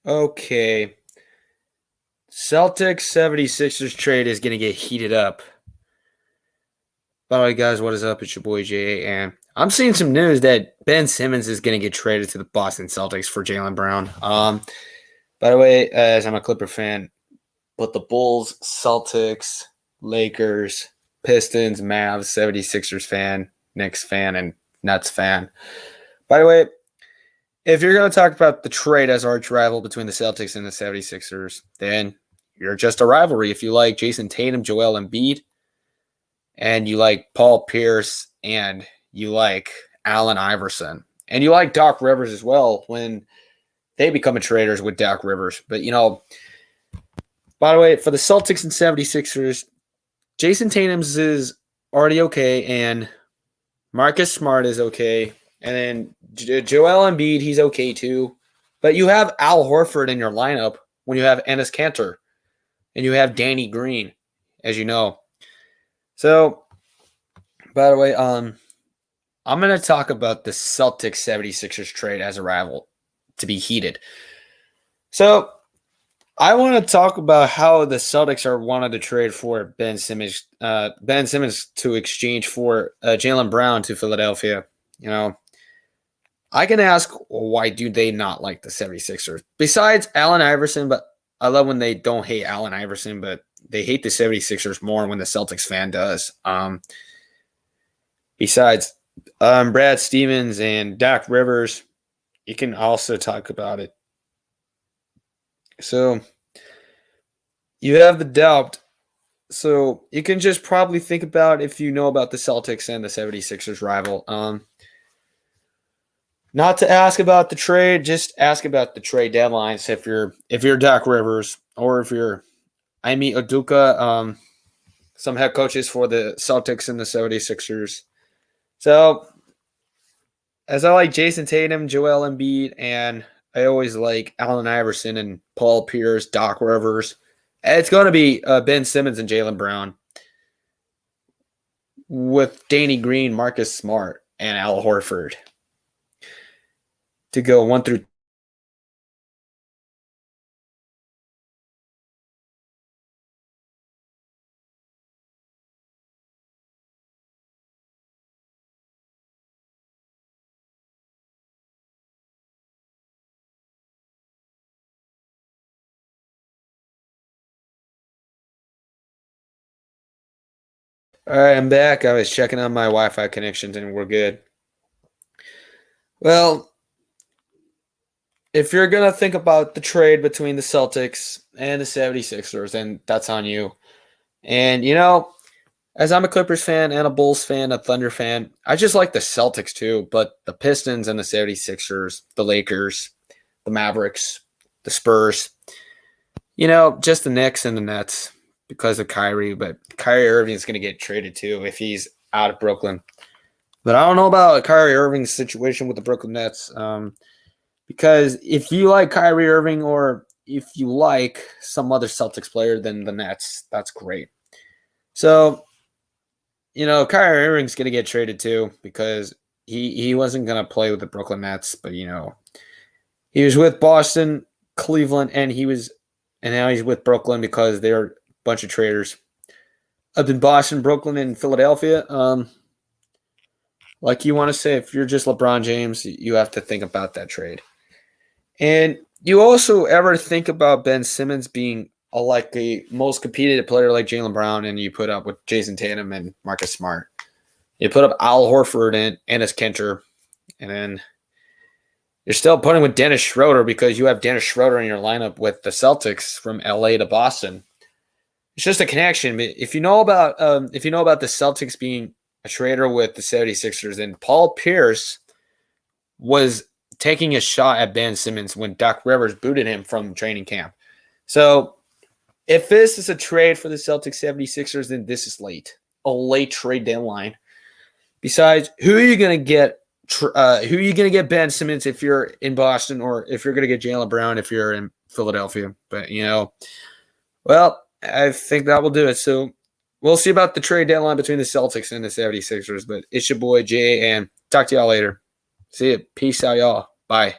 Okay. Celtics 76ers trade is going to get heated up. By the way, guys, what is up? It's your boy Jay, and I'm seeing some news that Ben Simmons is going to get traded to the Boston Celtics for Jaylen Brown. By the way, as I'm a Clipper fan, but the Bulls, Celtics, Lakers, Pistons, Mavs, 76ers fan, Knicks fan, and Nets fan. By the way, if you're going to talk about the trade as arch rival between the Celtics and the 76ers, then you're just a rivalry. If you like Jason Tatum, Joel Embiid, and you like Paul Pierce, and you like Allen Iverson, and you like Doc Rivers as well when they become traders with Doc Rivers. But, by the way, for the Celtics and 76ers, Jason Tatum's is already okay, and Marcus Smart is okay. And then Joel Embiid, he's okay too. But you have Al Horford in your lineup when you have Enes Kanter and you have Danny Green, as you know. So, by the way, I'm going to talk about the Celtics 76ers trade as a rival to be heated. So, I want to talk about how the Celtics are wanted to trade for Ben Simmons to exchange for Jaylen Brown to Philadelphia. I can ask, why do they not like the 76ers? Besides Allen Iverson, but I love when they don't hate Allen Iverson, but they hate the 76ers more when the Celtics fan does. Besides Brad Stevens and Doc Rivers, you can also talk about it. So you have the doubt. So you can just probably think about if you know about the Celtics and the 76ers rival. Not to ask about the trade, just ask about the trade deadlines. If you're Doc Rivers or if you're Ime Udoka, some head coaches for the Celtics and the 76ers. So as I like Jason Tatum, Joel Embiid, and I always like Allen Iverson and Paul Pierce, Doc Rivers, it's going to be Ben Simmons and Jaylen Brown with Danny Green, Marcus Smart, and Al Horford to go 1 through. All right, I'm back. I was checking on my Wi-Fi connections, and we're good. Well, if you're going to think about the trade between the Celtics and the 76ers, then that's on you. And, as I'm a Clippers fan and a Bulls fan, a Thunder fan, I just like the Celtics too, but the Pistons and the 76ers, the Lakers, the Mavericks, the Spurs, just the Knicks and the Nets because of Kyrie, but Kyrie Irving is going to get traded too if he's out of Brooklyn. But I don't know about Kyrie Irving's situation with the Brooklyn Nets because if you like Kyrie Irving or if you like some other Celtics player than the Nets, that's great. So, Kyrie Irving's going to get traded too because he wasn't going to play with the Brooklyn Nets, but, he was with Boston, Cleveland, and now he's with Brooklyn because they're a bunch of traders. Up in Boston, Brooklyn, and Philadelphia, like you want to say, if you're just LeBron James, you have to think about that trade. And you also ever think about Ben Simmons being a most competitive player like Jaylen Brown, and you put up with Jason Tatum and Marcus Smart. You put up Al Horford and Enes Kanter, and then you're still putting with Dennis Schroeder because you have Dennis Schroeder in your lineup with the Celtics from LA to Boston. It's just a connection. If you know about the Celtics being a trader with the 76ers, then Paul Pierce was taking a shot at Ben Simmons when Doc Rivers booted him from training camp. So if this is a trade for the Celtics 76ers, then this is a late trade deadline. Besides, who are you going to get? Who are you going to get Ben Simmons if you're in Boston, or if you're going to get Jaylen Brown if you're in Philadelphia? But, well, I think that will do it. So we'll see about the trade deadline between the Celtics and the 76ers. But it's your boy Jay, and talk to y'all later. See you. Peace out, y'all. Bye.